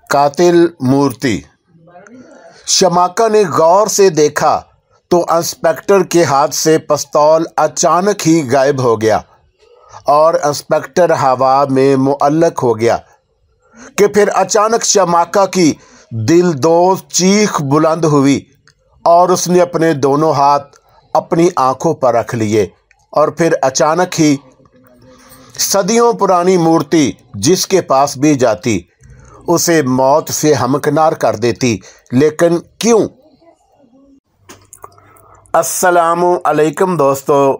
कातिल मूर्ति। शमाका ने गौर से देखा तो इंस्पेक्टर के हाथ से पिस्तौल अचानक ही गायब हो गया और इंस्पेक्टर हवा में मुअल्लक हो गया कि फिर अचानक शमाका की दिलदोज़ चीख बुलंद हुई और उसने अपने दोनों हाथ अपनी आंखों पर रख लिए और फिर अचानक ही सदियों पुरानी मूर्ति जिसके पास भी जाती उसे मौत से हमकिनार कर देती। लेकिन क्यों? अस्सलामु अलैकुम दोस्तों,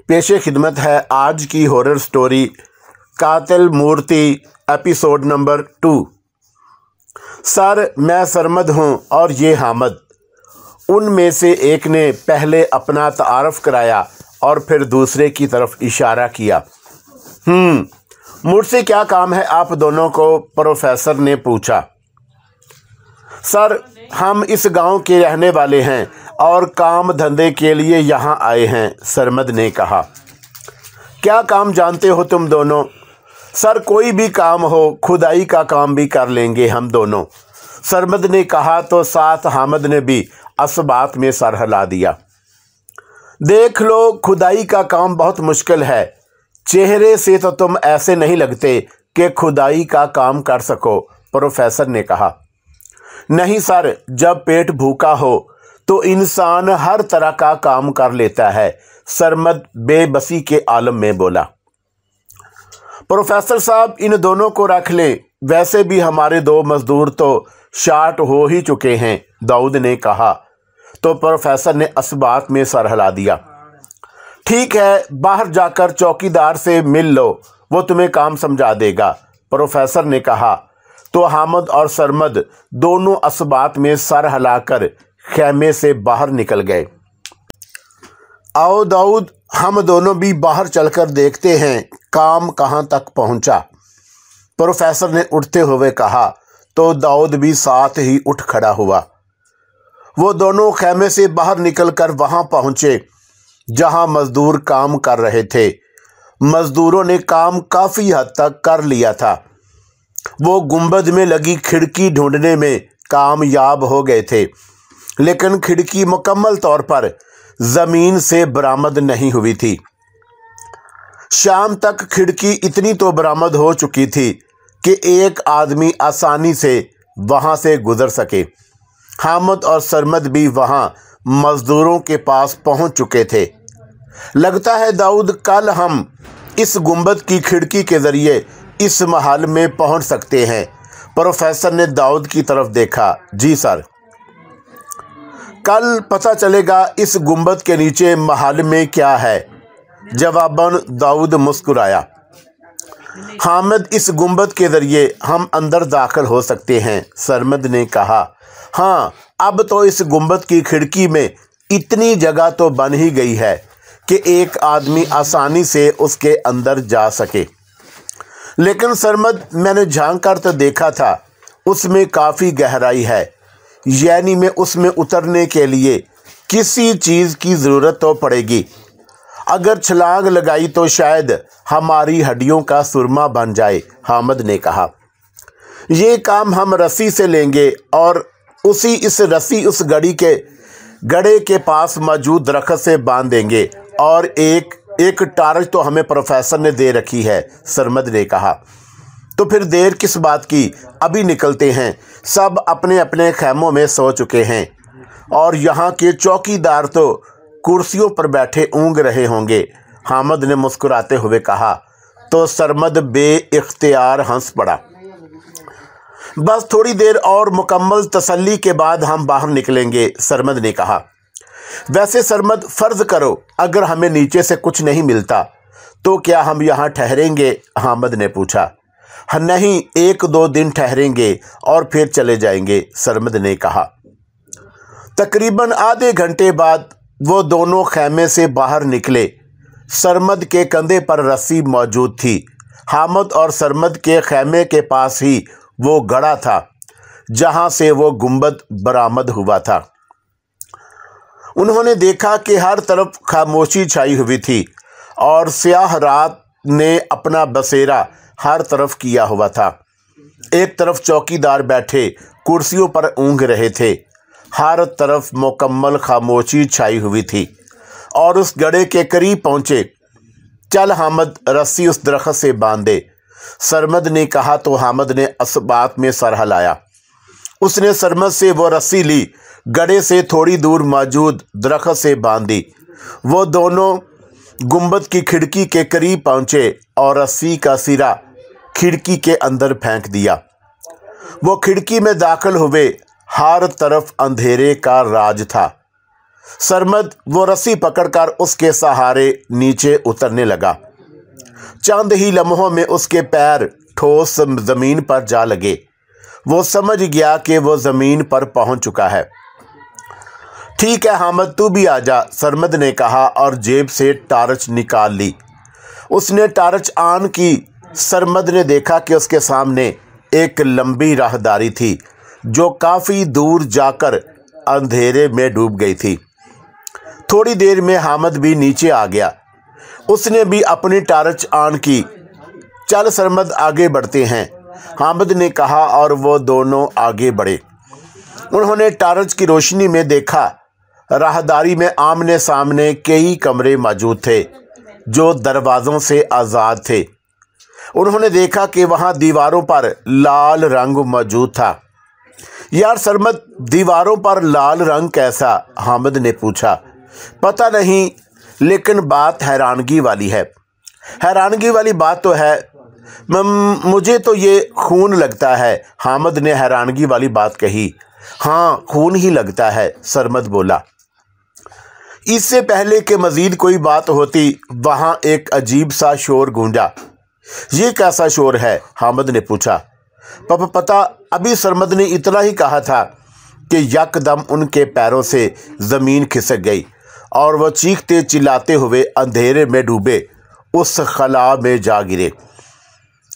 पेशे खिदमत है आज की हॉरर स्टोरी कातिल मूर्ति एपिसोड नंबर 2। सर, मैं सरमद हूँ और ये हामिद। उनमें से एक ने पहले अपना तारुफ कराया और फिर दूसरे की तरफ इशारा किया। मुझसे क्या काम है आप दोनों को? प्रोफेसर ने पूछा। सर, हम इस गांव के रहने वाले हैं और काम धंधे के लिए यहाँ आए हैं, सरमद ने कहा। क्या काम जानते हो तुम दोनों? सर, कोई भी काम हो, खुदाई का काम भी कर लेंगे हम दोनों, सरमद ने कहा तो साथ हामिद ने भी इस बात में सर हिला दिया। देख लो, खुदाई का काम बहुत मुश्किल है। चेहरे से तो तुम ऐसे नहीं लगते कि खुदाई का काम कर सको, प्रोफेसर ने कहा। नहीं सर, जब पेट भूखा हो तो इंसान हर तरह का काम कर लेता है, सरमद बेबसी के आलम में बोला। प्रोफेसर साहब, इन दोनों को रख लें, वैसे भी हमारे 2 मजदूर तो शार्ट हो ही चुके हैं, दाऊद ने कहा तो प्रोफेसर ने इस बात में सर हिला दिया। ठीक है, बाहर जाकर चौकीदार से मिल लो, वो तुम्हें काम समझा देगा, प्रोफेसर ने कहा तो हामिद और सरमद दोनों इस बात में सर हिलाकर खेमे से बाहर निकल गए। आओ दाऊद, हम दोनों भी बाहर चलकर देखते हैं काम कहाँ तक पहुँचा, प्रोफेसर ने उठते हुए कहा तो दाऊद भी साथ ही उठ खड़ा हुआ। वो दोनों खेमे से बाहर निकलकर वहाँ पहुँचे जहाँ मजदूर काम कर रहे थे। मजदूरों ने काम काफ़ी हद तक कर लिया था। वो गुंबद में लगी खिड़की ढूंढने में कामयाब हो गए थे, लेकिन खिड़की मुकम्मल तौर पर ज़मीन से बरामद नहीं हुई थी। शाम तक खिड़की इतनी तो बरामद हो चुकी थी कि एक आदमी आसानी से वहाँ से गुज़र सके। हामिद और सरमद भी वहाँ मज़दूरों के पास पहुँच चुके थे। लगता है दाऊद, कल हम इस गुंबद की खिड़की के ज़रिए इस महल में पहुँच सकते हैं, प्रोफेसर ने दाऊद की तरफ देखा। जी सर, कल पता चलेगा इस गुंबद के नीचे महल में क्या है, जवाबन दाऊद मुस्कुराया। हामिद, इस गुंबद के ज़रिए हम अंदर दाखिल हो सकते हैं, सरमद ने कहा। हाँ, अब तो इस गुंबद की खिड़की में इतनी जगह तो बन ही गई है कि एक आदमी आसानी से उसके अंदर जा सके। लेकिन सरमद, मैंने झांक कर तो देखा था, उसमें काफ़ी गहराई है, यानी में उसमें उतरने के लिए किसी चीज़ की ज़रूरत तो पड़ेगी। अगर छलांग लगाई तो शायद हमारी हड्डियों का सुरमा बन जाए, हामिद ने कहा। ये काम हम रस्सी से लेंगे और इस रस्सी उस गड़े के पास मौजूद दरख्त से बांध देंगे और एक टार्च तो हमें प्रोफेसर ने दे रखी है, सरमद ने कहा। तो फिर देर किस बात की, अभी निकलते हैं। सब अपने अपने खैमों में सो चुके हैं और यहाँ के चौकीदार तो कुर्सियों पर बैठे ऊँग रहे होंगे, हामिद ने मुस्कुराते हुए कहा तो सरमद बेइख्तियार हंस पड़ा। बस थोड़ी देर और मुकम्मल तसल्ली के बाद हम बाहर निकलेंगे, सरमद ने कहा। वैसे सरमद, फ़र्ज़ करो अगर हमें नीचे से कुछ नहीं मिलता तो क्या हम यहाँ ठहरेंगे, हामिद ने पूछा। नहीं, 1-2 दिन ठहरेंगे और फिर चले जाएंगे, सरमद ने कहा। तकरीबन आधे घंटे बाद वो दोनों खेमे से बाहर निकले। सरमद के कंधे पर रस्सी मौजूद थी। हामिद और सरमद के खेमे के पास ही वो गड़ा था जहाँ से वो गुंबद बरामद हुआ था। उन्होंने देखा कि हर तरफ खामोशी छाई हुई थी और स्याह रात ने अपना बसेरा हर तरफ किया हुआ था। एक तरफ चौकीदार बैठे कुर्सियों पर ऊँघ रहे थे। हर तरफ मुकम्मल खामोशी छाई हुई थी और उस गड्ढे के करीब पहुँचे। चल हामिद, रस्सी उस दरख्त से बांध दे, सरमद ने कहा तो हामिद ने इस बात में सर हिलाया। उसने सरमद से वो रस्सी ली, गड्ढे से थोड़ी दूर मौजूद दरख्त से बांधी। वो दोनों गुंबद की खिड़की के करीब पहुँचे और रस्सी का सिरा खिड़की के अंदर फेंक दिया। वो खिड़की में दाखिल हुए। हर तरफ अंधेरे का राज था। सरमद वो रस्सी पकड़कर उसके सहारे नीचे उतरने लगा। चंद ही लम्हों में उसके पैर ठोस ज़मीन पर जा लगे। वो समझ गया कि वो ज़मीन पर पहुंच चुका है। ठीक है हामिद, तू भी आजा, सरमद ने कहा और जेब से टार्च निकाल ली। उसने टार्च ऑन की। सरमद ने देखा कि उसके सामने एक लंबी राहदारी थी जो काफ़ी दूर जाकर अंधेरे में डूब गई थी। थोड़ी देर में हामिद भी नीचे आ गया। उसने भी अपनी टार्च ऑन की। चल सरमद, आगे बढ़ते हैं, हामिद ने कहा और वो दोनों आगे बढ़े। उन्होंने टार्च की रोशनी में देखा राहदारी में आमने सामने कई कमरे मौजूद थे जो दरवाज़ों से आज़ाद थे। उन्होंने देखा कि वहाँ दीवारों पर लाल रंग मौजूद था। यार सरमद, दीवारों पर लाल रंग कैसा? हामिद ने पूछा। पता नहीं, लेकिन बात हैरानगी वाली है। हैरानगी वाली बात तो है, मुझे तो ये खून लगता है, हामिद ने हैरानगी वाली बात कही। हाँ, खून ही लगता है, सरमद बोला। इससे पहले कि मज़ीद कोई बात होती, वहाँ एक अजीब सा शोर गूंजा। ये कैसा शोर है? हामिद ने पूछा। पता, अभी सरमद ने इतना ही कहा था कि यकदम उनके पैरों से ज़मीन खिसक गई और वह चीखते चिल्लाते हुए अंधेरे में डूबे उस खला में जा गिरे।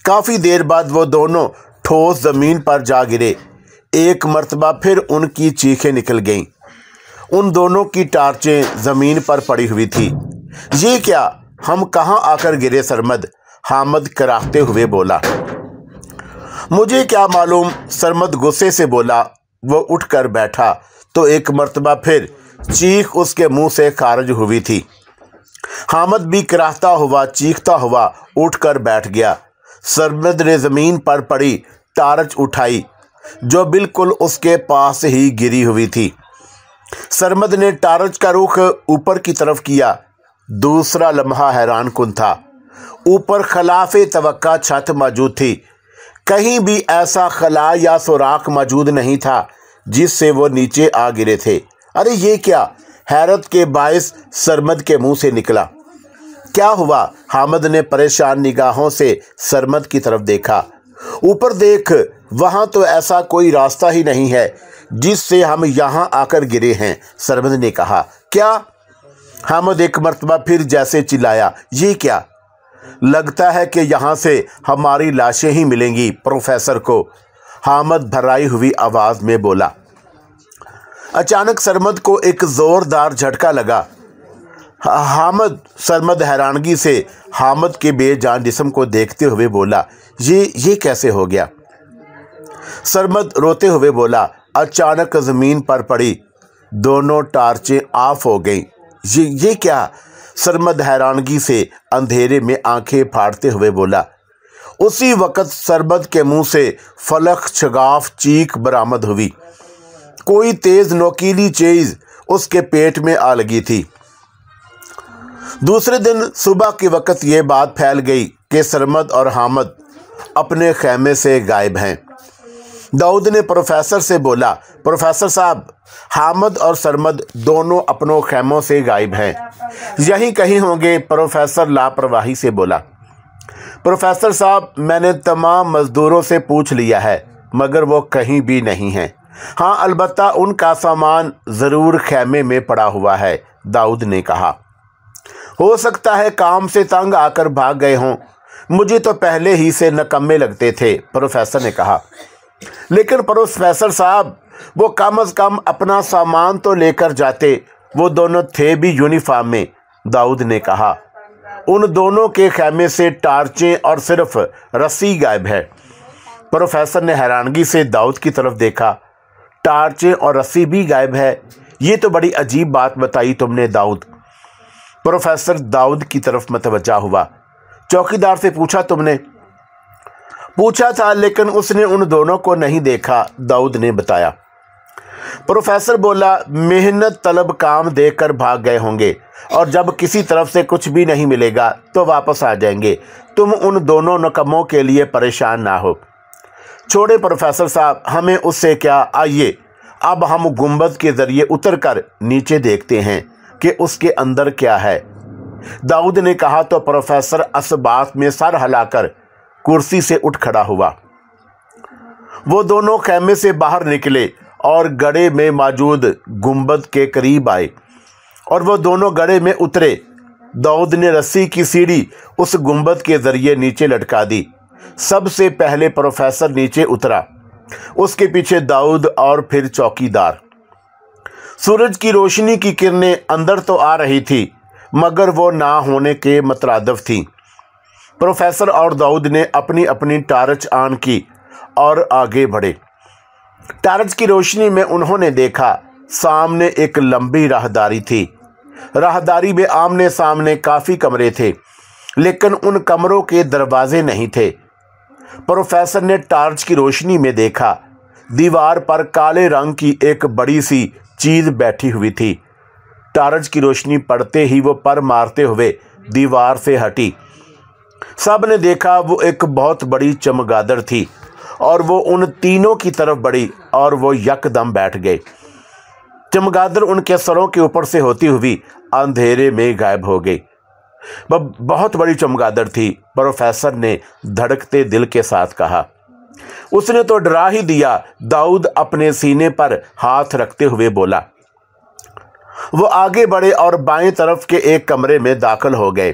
काफ़ी देर बाद वो दोनों ठोस ज़मीन पर जा गिरे। एक मर्तबा फिर उनकी चीखें निकल गईं। उन दोनों की टार्चें ज़मीन पर पड़ी हुई थी। ये क्या, हम कहाँ आकर गिरे सरमद? हामिद कराहते हुए बोला। मुझे क्या मालूम, सरमद गुस्से से बोला। वो उठकर बैठा तो एक मर्तबा फिर चीख उसके मुंह से खारिज हुई थी। हामिद भी कराहता हुआ चीखता हुआ उठकर बैठ गया। सरमद ने ज़मीन पर पड़ी टार्च उठाई जो बिल्कुल उसके पास ही गिरी हुई थी। सरमद ने टार्च का रुख ऊपर की तरफ किया। दूसरा लम्हा हैरान कुन था। ऊपर खिलाफ़े तवक्का छत मौजूद थी। कहीं भी ऐसा खला या सुराख मौजूद नहीं था जिससे वो नीचे आ गिरे थे। अरे ये क्या? हैरत के बायस सरमद के मुंह से निकला। क्या हुआ? हामिद ने परेशान निगाहों से सरमद की तरफ देखा। ऊपर देख, वहाँ तो ऐसा कोई रास्ता ही नहीं है जिससे हम यहाँ आकर गिरे हैं, सरमद ने कहा। क्या? हामिद एक मर्तबा फिर जैसे चिल्लाया। ये क्या? लगता है कि यहाँ से हमारी लाशें ही मिलेंगी प्रोफेसर को, हामिद भर्राई हुई आवाज़ में बोला। अचानक सरमद को एक ज़ोरदार झटका लगा। हामिद, सरमद हैरानगी से हामिद के बेजान जिस्म को देखते हुए बोला। ये कैसे हो गया? सरमद रोते हुए बोला। अचानक ज़मीन पर पड़ी दोनों टार्चें ऑफ हो गईं। ये क्या? सरमद हैरानगी से अंधेरे में आंखें फाड़ते हुए बोला। उसी वक़्त सरमद के मुंह से फलक शगाफ चीख बरामद हुई। कोई तेज़ नोकीली चीज़ उसके पेट में आ लगी थी। दूसरे दिन सुबह के वक़्त ये बात फैल गई कि सरमद और हामिद अपने खेमे से गायब हैं। दाऊद ने प्रोफेसर से बोला। प्रोफेसर साहब, हामिद और सरमद दोनों अपनों खेमों से गायब हैं, यहीं कहीं होंगे, प्रोफेसर लापरवाही से बोला। प्रोफेसर साहब, मैंने तमाम मज़दूरों से पूछ लिया है मगर वो कहीं भी नहीं हैं। हाँ, अलबत्ता उनका सामान ज़रूर खेमे में पड़ा हुआ है, दाऊद ने कहा। हो सकता है काम से तंग आकर भाग गए हों। मुझे तो पहले ही से नकम्मे लगते थे, प्रोफेसर ने कहा। लेकिन प्रोफेसर साहब, वो कम से कम अपना सामान तो लेकर जाते। वो दोनों थे भी यूनिफॉर्म में, दाऊद ने कहा। उन दोनों के खेमे से टार्चें और सिर्फ रस्सी गायब है। प्रोफेसर ने हैरानगी से दाऊद की तरफ देखा। टार्चें और रस्सी भी गायब है। ये तो बड़ी अजीब बात बताई तुमने दाऊद। प्रोफेसर दाऊद की तरफ मतवज्जा हुआ। चौकीदार से पूछा तुमने? पूछा था, लेकिन उसने उन दोनों को नहीं देखा, दाऊद ने बताया। प्रोफेसर बोला, मेहनत तलब काम देकर भाग गए होंगे और जब किसी तरफ से कुछ भी नहीं मिलेगा तो वापस आ जाएंगे। तुम उन दोनों नकम्मों के लिए परेशान ना हो। छोड़े प्रोफेसर साहब, हमें उससे क्या। आइए अब हम गुंबद के ज़रिए उतरकर नीचे देखते हैं कि उसके अंदर क्या है, दाऊद ने कहा। तो प्रोफेसर असबात में सर हिलाकर कुर्सी से उठ खड़ा हुआ। वो दोनों खैमे से बाहर निकले और गड्ढे में मौजूद गुंबद के करीब आए और वो दोनों गड्ढे में उतरे। दाऊद ने रस्सी की सीढ़ी उस गुंबद के ज़रिए नीचे लटका दी। सबसे पहले प्रोफेसर नीचे उतरा, उसके पीछे दाऊद और फिर चौकीदार। सूरज की रोशनी की किरणें अंदर तो आ रही थी, मगर वो ना होने के मतरादफ थी। प्रोफेसर और दाऊद ने अपनी अपनी टार्च ऑन की और आगे बढ़े। टार्च की रोशनी में उन्होंने देखा सामने एक लंबी राहदारी थी। राहदारी में आमने सामने काफ़ी कमरे थे, लेकिन उन कमरों के दरवाजे नहीं थे। प्रोफेसर ने टार्च की रोशनी में देखा दीवार पर काले रंग की एक बड़ी सी चीज़ बैठी हुई थी। टार्च की रोशनी पड़ते ही वो पर मारते हुए दीवार से हटी। सब ने देखा वो एक बहुत बड़ी चमगादड़ थी और वो उन तीनों की तरफ बढ़ी और वो यकदम बैठ गए। चमगादड़ उनके सरों के ऊपर से होती हुई अंधेरे में गायब हो गई। वह बहुत बड़ी चमगादड़ थी, प्रोफेसर ने धड़कते दिल के साथ कहा। उसने तो डरा ही दिया, दाऊद अपने सीने पर हाथ रखते हुए बोला। वो आगे बढ़े और बाएं तरफ के एक कमरे में दाखिल हो गए।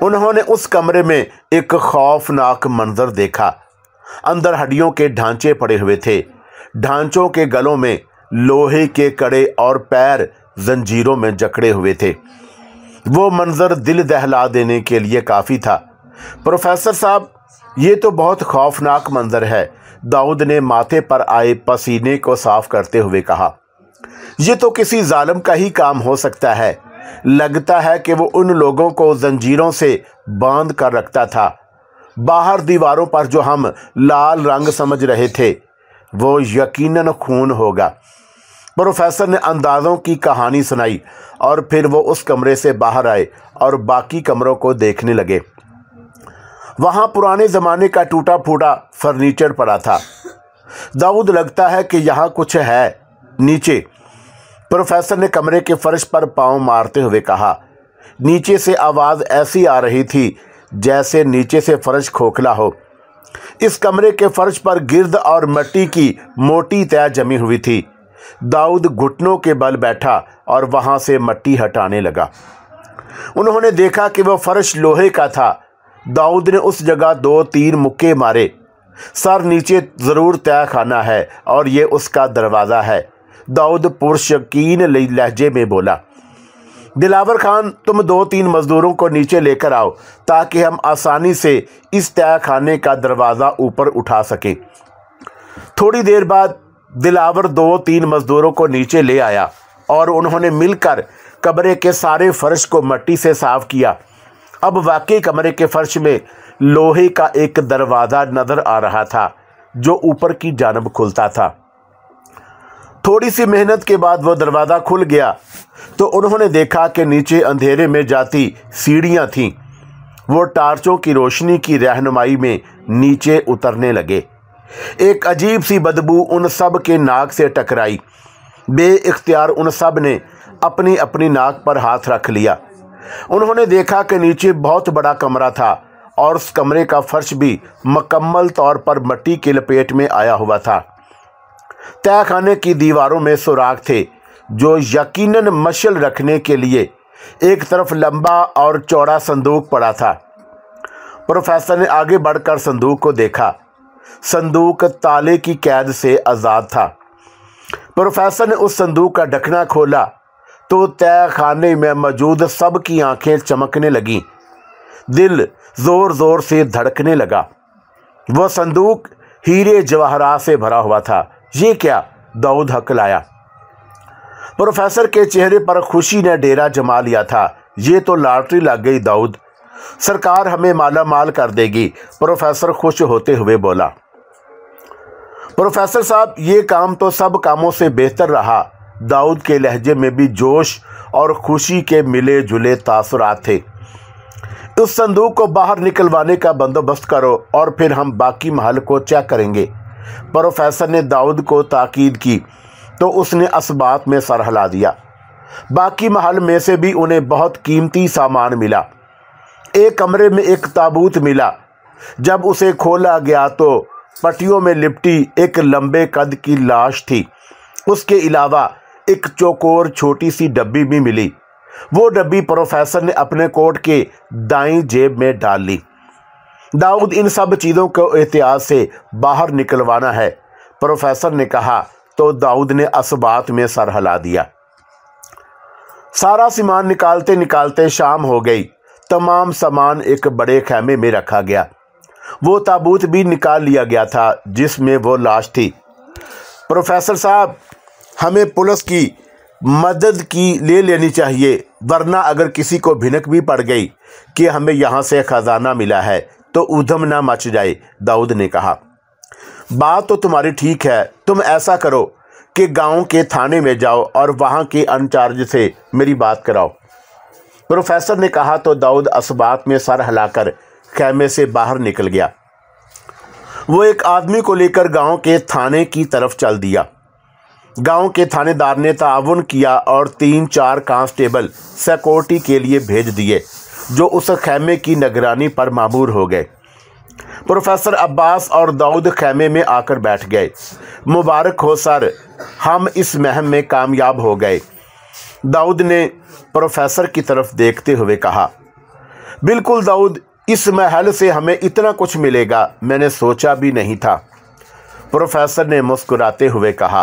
उन्होंने उस कमरे में एक खौफनाक मंजर देखा। अंदर हड्डियों के ढांचे पड़े हुए थे। ढांचों के गलों में लोहे के कड़े और पैर जंजीरों में जकड़े हुए थे। वो मंजर दिल दहला देने के लिए काफ़ी था। प्रोफेसर साहब, ये तो बहुत खौफनाक मंजर है, दाऊद ने माथे पर आए पसीने को साफ करते हुए कहा। ये तो किसी जालिम का ही काम हो सकता है। लगता है कि वो उन लोगों को जंजीरों से बांध कर रखता था। बाहर दीवारों पर जो हम लाल रंग समझ रहे थे वो यकीनन खून होगा। प्रोफेसर ने अंदाज़ों की कहानी सुनाई और फिर वो उस कमरे से बाहर आए और बाकी कमरों को देखने लगे। वहाँ पुराने ज़माने का टूटा फूटा फर्नीचर पड़ा था। दाऊद, लगता है कि यहाँ कुछ है नीचे। प्रोफेसर ने कमरे के फर्श पर पांव मारते हुए कहा। नीचे से आवाज़ ऐसी आ रही थी जैसे नीचे से फर्श खोखला हो। इस कमरे के फर्श पर गिर्द और मिट्टी की मोटी तह जमी हुई थी। दाऊद घुटनों के बल बैठा और वहां से मिट्टी हटाने लगा। उन्होंने देखा कि वह फर्श लोहे का था। दाऊद ने उस जगह 2-3 मुक्के मारे। सर नीचे ज़रूर तय खाना है और ये उसका दरवाज़ा है, दाऊद पुरशकीन लहजे में बोला। दिलावर खान, तुम 2-3 मज़दूरों को नीचे लेकर आओ ताकि हम आसानी से इस तय खाने का दरवाज़ा ऊपर उठा सकें। थोड़ी देर बाद दिलावर 2-3 मज़दूरों को नीचे ले आया और उन्होंने मिलकर कमरे के सारे फर्श को मिट्टी से साफ किया। अब वाकई कमरे के फर्श में लोहे का एक दरवाज़ा नज़र आ रहा था जो ऊपर की जानब खुलता था। थोड़ी सी मेहनत के बाद वो दरवाज़ा खुल गया तो उन्होंने देखा कि नीचे अंधेरे में जाती सीढ़ियाँ थीं। वो टार्चों की रोशनी की रहनुमाई में नीचे उतरने लगे। एक अजीब सी बदबू उन सब के नाक से टकराई। बेइख्तियार उन सब ने अपनी अपनी नाक पर हाथ रख लिया। उन्होंने देखा कि नीचे बहुत बड़ा कमरा था और उस कमरे का फर्श भी मुकम्मल तौर पर मिट्टी की लपेट में आया हुआ था। तहखाने की दीवारों में सुराख थे जो यकीनन मशल रखने के लिए। एक तरफ लंबा और चौड़ा संदूक पड़ा था। प्रोफेसर ने आगे बढ़कर संदूक को देखा। संदूक ताले की कैद से आज़ाद था। प्रोफेसर ने उस संदूक का ढकना खोला तो तहखाने में मौजूद सब की आंखें चमकने लगीं। दिल ज़ोर ज़ोर से धड़कने लगा। वह संदूक हीरे जवाहरात से भरा हुआ था। ये क्या? दाऊद हकलाया। प्रोफेसर के चेहरे पर खुशी ने डेरा जमा लिया था। ये तो लॉटरी लग गई दाऊद, सरकार हमें माला माल कर देगी, प्रोफेसर खुश होते हुए बोला। प्रोफेसर साहब, ये काम तो सब कामों से बेहतर रहा। दाऊद के लहजे में भी जोश और खुशी के मिले जुले तासुरात थे। उस संदूक को बाहर निकलवाने का बंदोबस्त करो और फिर हम बाकी महल को चेक करेंगे। प्रोफेसर ने दाऊद को ताकीद की तो उसने असबात में सर हिला दिया। बाकी महल में से भी उन्हें बहुत कीमती सामान मिला। एक कमरे में एक ताबूत मिला। जब उसे खोला गया तो पट्टियों में लिपटी एक लंबे कद की लाश थी। उसके अलावा एक चौकोर छोटी सी डब्बी भी मिली। वो डब्बी प्रोफेसर ने अपने कोट के दाईं जेब में डाल ली। दाऊद, इन सब चीज़ों को एहतियात से बाहर निकलवाना है, प्रोफेसर ने कहा तो दाऊद ने असबात में सर हिला दिया। सारा सामान निकालते निकालते शाम हो गई। तमाम सामान एक बड़े खैमे में रखा गया। वो ताबूत भी निकाल लिया गया था जिसमें वो लाश थी। प्रोफेसर साहब, हमें पुलिस की मदद की ले लेनी चाहिए, वरना अगर किसी को भिनक भी पड़ गई कि हमें यहाँ से खजाना मिला है तो ऊधम ना मच जाए, दाऊद ने कहा। बात तो तुम्हारी ठीक है। तुम ऐसा करो कि गांव के थाने में जाओ और वहाँ के इंचार्ज से मेरी बात कराओ, प्रोफेसर ने कहा तो दाऊद असबात में सर हिलाकर खैमे से बाहर निकल गया। वो एक आदमी को लेकर गांव के थाने की तरफ चल दिया। गांव के थानेदार ने ताउन किया और 3-4 कांस्टेबल सिक्योरिटी के लिए भेज दिए जो उस खैमे की निगरानी पर मामूर हो गए। प्रोफेसर अब्बास और दाऊद खैमे में आकर बैठ गए। मुबारक हो सर, हम इस महम में कामयाब हो गए, दाऊद ने प्रोफेसर की तरफ देखते हुए कहा। बिल्कुल दाऊद, इस महल से हमें इतना कुछ मिलेगा मैंने सोचा भी नहीं था, प्रोफेसर ने मुस्कुराते हुए कहा।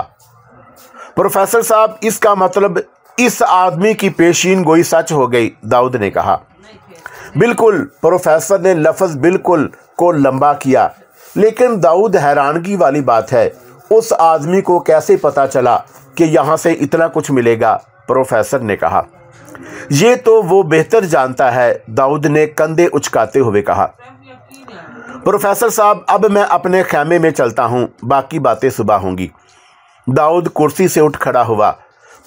प्रोफेसर साहब, इसका मतलब इस आदमी की पेशीन गोई सच हो गई, दाऊद ने कहा। बिल्कुल, प्रोफेसर ने लफ्ज़ बिल्कुल को लंबा किया। लेकिन दाऊद, हैरानगी वाली बात है, उस आदमी को कैसे पता चला कि यहाँ से इतना कुछ मिलेगा, प्रोफेसर ने कहा। ये तो वो बेहतर जानता है, दाऊद ने कंधे उचकाते हुए कहा। प्रोफेसर साहब, अब मैं अपने खैमे में चलता हूँ, बाकी बातें सुबह होंगी। दाऊद कुर्सी से उठ खड़ा हुआ।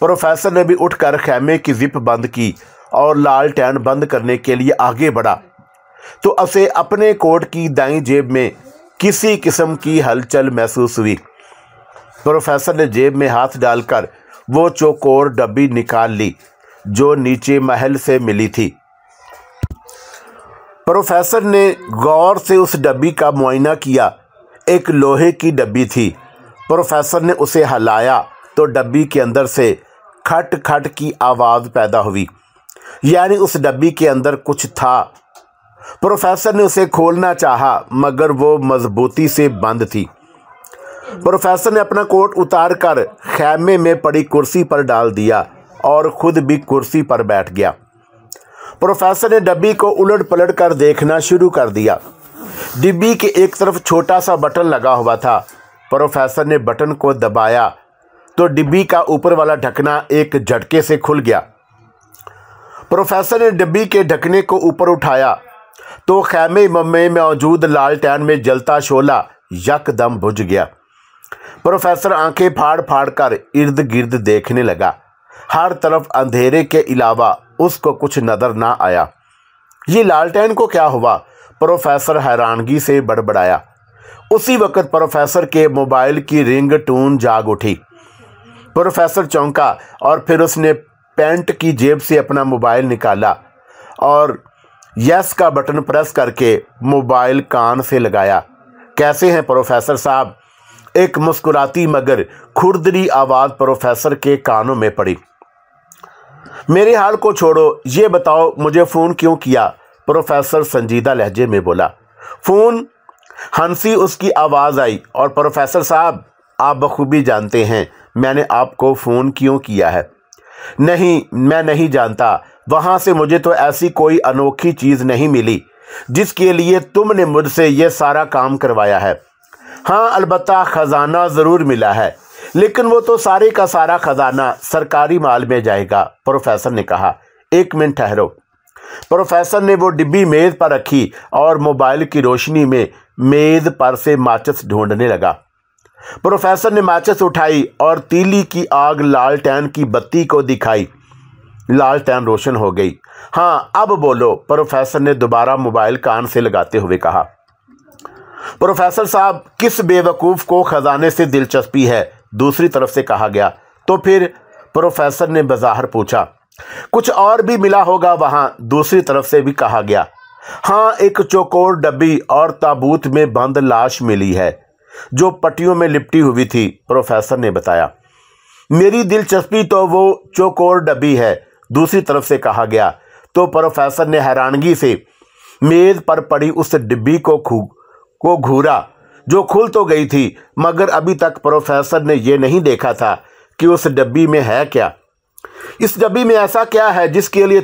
प्रोफेसर ने भी उठकर खैमे की जिप बंद की और लालटेन बंद करने के लिए आगे बढ़ा तो उसे अपने कोट की दाईं जेब में किसी किस्म की हलचल महसूस हुई। प्रोफेसर ने जेब में हाथ डालकर वो चौकोर डब्बी निकाल ली जो नीचे महल से मिली थी। प्रोफेसर ने गौर से उस डब्बी का मुआयना किया। एक लोहे की डब्बी थी। प्रोफेसर ने उसे हिलाया तो डब्बी के अंदर से खट खट की आवाज़ पैदा हुई, यानी उस डब्बी के अंदर कुछ था। प्रोफेसर ने उसे खोलना चाहा मगर वो मजबूती से बंद थी। प्रोफेसर ने अपना कोट उतार कर खैमे में पड़ी कुर्सी पर डाल दिया और खुद भी कुर्सी पर बैठ गया। प्रोफेसर ने डब्बी को उलट पलट कर देखना शुरू कर दिया। डिब्बी के एक तरफ छोटा सा बटन लगा हुआ था। प्रोफेसर ने बटन को दबाया तो डिब्बी का ऊपर वाला ढकना एक झटके से खुल गया। प्रोफेसर ने डिब्बी के ढकने को ऊपर उठाया तो खैमे में मौजूद लालटेन में जलता शोला यकदम बुझ गया। प्रोफेसर आंखें फाड़ फाड़ कर इर्द गिर्द देखने लगा। हर तरफ अंधेरे के अलावा उसको कुछ नजर ना आया। ये लालटेन को क्या हुआ? प्रोफेसर हैरानगी से बड़बड़ाया। उसी वक्त प्रोफेसर के मोबाइल की रिंग टून जाग उठी। प्रोफेसर चौंका और फिर उसने पैंट की जेब से अपना मोबाइल निकाला और यस का बटन प्रेस करके मोबाइल कान से लगाया। कैसे हैं प्रोफेसर साहब? एक मुस्कुराती मगर खुरदरी आवाज़ प्रोफेसर के कानों में पड़ी। मेरे हाल को छोड़ो, ये बताओ मुझे फ़ोन क्यों किया? प्रोफेसर संजीदा लहजे में बोला। फ़ोन? हंसी उसकी आवाज़ आई और प्रोफेसर साहब, आप बखूबी जानते हैं मैंने आपको फ़ोन क्यों किया है। नहीं, मैं नहीं जानता। वहाँ से मुझे तो ऐसी कोई अनोखी चीज़ नहीं मिली जिसके लिए तुमने मुझसे ये सारा काम करवाया है। ہاں البتہ خزانہ ضرور ملا ہے، لیکن وہ تو سارے کا سارا خزانہ سرکاری مال میں جائے گا۔ پروفیسر نے کہا۔ ایک منٹ ٹھہرو۔ پروفیسر نے وہ ڈبی میز پر رکھی اور موبائل کی روشنی میں میز پر سے ماچس ڈھونڈنے لگا۔ پروفیسر نے ماچس اٹھائی اور تیلی کی آگ لالٹین کی بتی کو دکھائی۔ لالٹین روشن ہو گئی۔ ہاں اب بولو، پروفیسر نے دوبارہ موبائل کان سے لگاتے ہوئے کہا۔ پروفیسر صاحب، کس بے وقوف کو خزانے سے دلچسپی ہے؟ دوسری طرف سے کہا گیا۔ تو پھر؟ پروفیسر نے بظاہر پوچھا۔ کچھ اور بھی ملا ہوگا وہاں، دوسری طرف سے بھی کہا گیا۔ ہاں، ایک چوکور ڈبی اور تابوت میں بند لاش ملی ہے جو پٹیوں میں لپٹی ہوئی تھی، پروفیسر نے بتایا۔ میری دلچسپی تو وہ چوکور ڈبی ہے، دوسری طرف سے کہا گیا۔ تو پروفیسر نے حیرانگی سے میز پر پڑی اس ڈبی کو گھورا جو کھل تو گئی تھی، مگر ابھی تک پروفیسر نے یہ نہیں دیکھا تھا کہ اس ڈبی میں ہے کیا۔ اس ڈبی میں ایسا کیا ہے جس کے لیے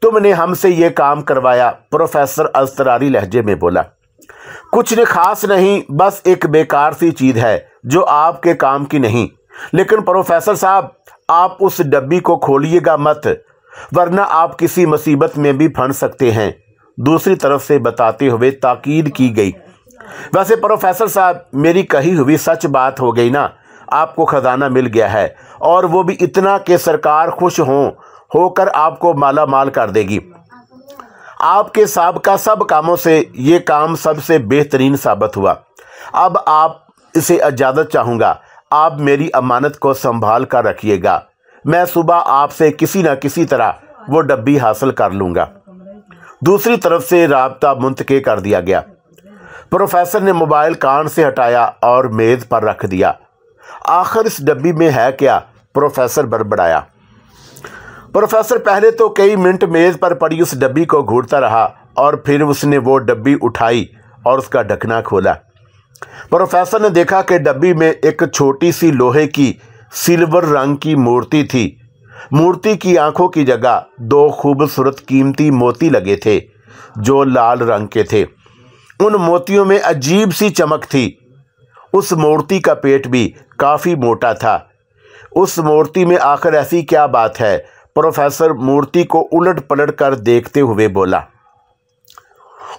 تم نے ہم سے یہ کام کروایا؟ پروفیسر اضطراری لہجے میں بولا۔ کچھ خاص نہیں، بس ایک بیکار سی چیز ہے جو آپ کے کام کی نہیں۔ لیکن پروفیسر صاحب، آپ اس ڈبی کو کھولیے گا مت، ورنہ آپ کسی مصیبت میں بھی پھنس سکتے ہیں، دوسری طرف سے بتاتے ہوئے تاکید کی گئی۔ ویسے پروفیسر صاحب، میری کہی ہوئی سچ بات ہو گئی نا، آپ کو خزانہ مل گیا ہے، اور وہ بھی اتنا کہ سرکار خوش ہو کر آپ کو مالا مال کر دے گی۔ آپ کے سابقہ سب کاموں سے یہ کام سب سے بہترین ثابت ہوا۔ اب آپ اسے اجازت چاہوں گا، آپ میری امانت کو سنبھال کر رکھیے گا، میں صبح آپ سے کسی نہ کسی طرح وہ ڈبی حاصل کر لوں گا۔ دوسری طرف سے رابطہ منتقل کر دیا گیا۔ پروفیسر نے موبائل کان سے ہٹایا اور میز پر رکھ دیا۔ آخر اس ڈبی میں ہے کیا؟ پروفیسر بڑبڑایا۔ پروفیسر پہلے تو کئی منٹ میز پر پڑی اس ڈبی کو گھورتا رہا، اور پھر اس نے وہ ڈبی اٹھائی اور اس کا ڈھکنا کھولا۔ پروفیسر نے دیکھا کہ ڈبی میں ایک چھوٹی سی لوہے کی سلور رنگ کی مورتی تھی۔ مورتی کی آنکھوں کی جگہ 2 خوبصورت قیمتی موتی لگے تھے جو لال رنگ کے تھے۔ ان موتیوں میں عجیب سی چمک تھی۔ اس مورتی کا پیٹ بھی کافی موٹا تھا۔ اس مورتی میں آخر ایسی کیا بات ہے؟ پروفیسر مورتی کو الٹ پلٹ کر دیکھتے ہوئے بولا۔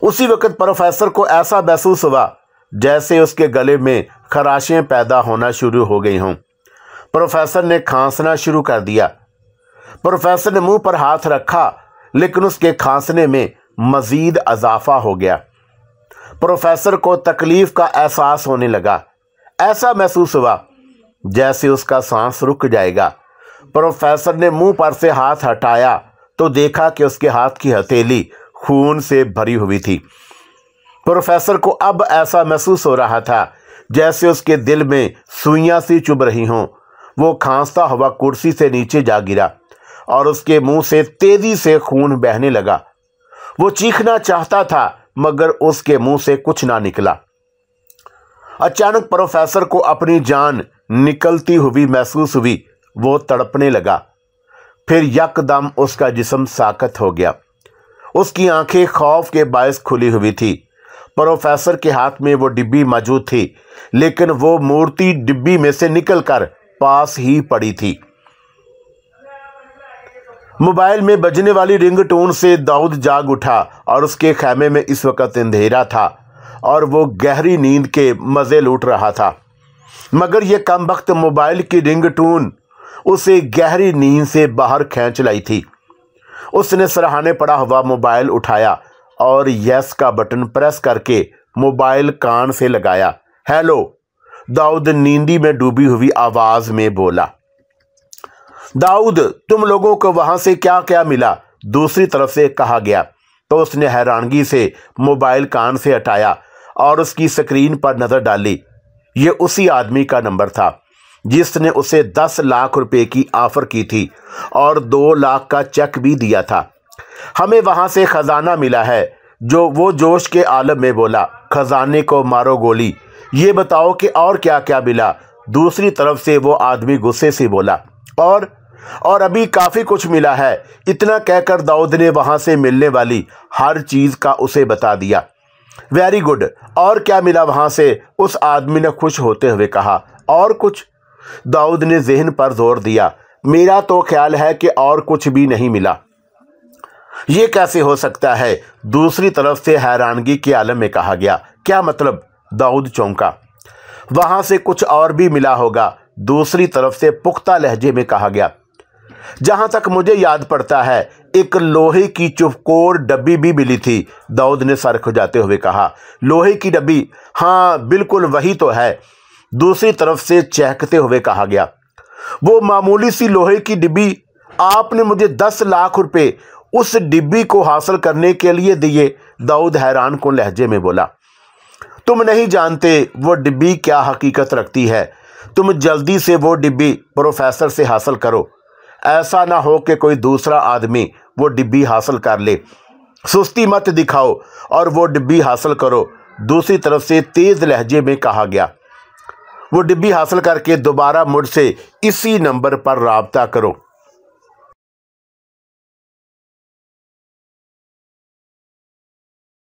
اسی وقت پروفیسر کو ایسا محسوس ہوا جیسے اس کے گلے میں خراشیں پیدا ہونا شروع ہو گئی ہوں۔ پروفیسر نے کھانسنا شروع کر دیا۔ پروفیسر نے منہ پر ہاتھ رکھا، لیکن اس کے کھانسنے میں مزید اضافہ ہو گیا۔ پروفیسر کو تکلیف کا احساس ہونے لگا۔ ایسا محسوس ہوا جیسے اس کا سانس رک جائے گا۔ پروفیسر نے منہ پر سے ہاتھ ہٹایا تو دیکھا کہ اس کے ہاتھ کی ہتھیلی خون سے بھری ہوئی تھی۔ پروفیسر کو اب ایسا محسوس ہو رہا تھا جیسے اس کے دل میں سوئیاں سی چبھ رہی ہوں۔ وہ کھانستا ہوا کرسی سے نیچے جا گرا اور اس کے منہ سے تیزی سے خون بہنے لگا۔ وہ چیخنا چاہتا تھا مگر اس کے منہ سے کچھ نہ نکلا۔ اچانک پروفیسر کو اپنی جان نکلتی ہوئی محسوس ہوئی۔ وہ تڑپنے لگا۔ پھر یکدم اس کا جسم ساکت ہو گیا۔ اس کی آنکھیں خوف کے باعث کھلی ہوئی تھی۔ پروفیسر کے ہاتھ میں وہ ڈبی موجود تھی، لیکن وہ مورتی ڈبی میں سے نکل کر پاس ہی پڑی تھی۔ موبائل میں بجنے والی رنگ ٹون سے داؤد جاگ اٹھا اور اس کے خیمے میں اس وقت اندھیرا تھا اور وہ گہری نیند کے مزے لوٹ رہا تھا، مگر یہ کم بخت موبائل کی رنگ ٹون اسے گہری نیند سے باہر کھینچ لائی تھی۔ اس نے سرہانے پڑا ہوا موبائل اٹھایا اور یس کا بٹن پریس کر کے موبائل کان سے لگایا۔ ہیلو، داؤد نیندی میں ڈوبی ہوئی آواز میں بولا۔ داؤد، تم لوگوں کو وہاں سے کیا کیا ملا؟ دوسری طرف سے کہا گیا۔ تو اس نے حیرانگی سے موبائل کان سے ہٹایا اور اس کی سکرین پر نظر ڈالی۔ یہ اسی آدمی کا نمبر تھا جس نے اسے 10 لاکھ روپے کی آفر کی تھی اور 2 لاکھ کا چیک بھی دیا تھا۔ ہمیں وہاں سے خزانہ ملا ہے، جو وہ جوش کے عالم میں بولا۔ خزانے کو مارو گولی۔ یہ بتاؤ کہ اور کیا کیا ملا؟ دوسری طرف سے وہ آدمی غصے سے بولا۔ اور ابھی کافی کچھ ملا ہے۔ اتنا کہہ کر داؤد نے وہاں سے ملنے والی ہر چیز کا اسے بتا دیا۔ ویری گڈ، اور کیا ملا وہاں سے؟ اس آدمی نے خوش ہوتے ہوئے کہا۔ اور کچھ؟ داؤد نے ذہن پر زور دیا۔ میرا تو خیال ہے کہ اور کچھ بھی نہیں ملا۔ یہ کیسے ہو سکتا ہے؟ دوسری طرف سے حیرانگی کے عالم میں کہا گیا۔ کیا مطلب؟ داؤد چونکا۔ وہاں سے کچھ اور بھی ملا ہوگا، دوسری طرف سے پختہ لہجے میں کہا گیا۔ جہاں تک مجھے یاد پڑتا ہے ایک لوہے کی چوکور ڈبی بھی ملی تھی، داؤد نے سر کھجاتے ہوئے کہا۔ لوہے کی ڈبی؟ ہاں بالکل وہی تو ہے، دوسری طرف سے چہکتے ہوئے کہا گیا۔ وہ معمولی سی لوہے کی ڈبی؟ آپ نے مجھے 10 لاکھ روپے اس ڈبی کو حاصل کرنے کے لیے دیے؟ داؤد حیران کن لہجے میں بولا۔ تم نہیں جانتے وہ ڈبی کیا حقیقت رکھتی ہے۔ تم جلدی سے وہ ڈبی پروفیسر سے حاصل کرو، ایسا نہ ہو کہ کوئی دوسرا آدمی وہ ڈبی حاصل کر لے۔ سستی مت دکھاؤ اور وہ ڈبی حاصل کرو، دوسری طرف سے تیز لہجے میں کہا گیا۔ وہ ڈبی حاصل کر کے دوبارہ مجھ سے اسی نمبر پر رابطہ کرو۔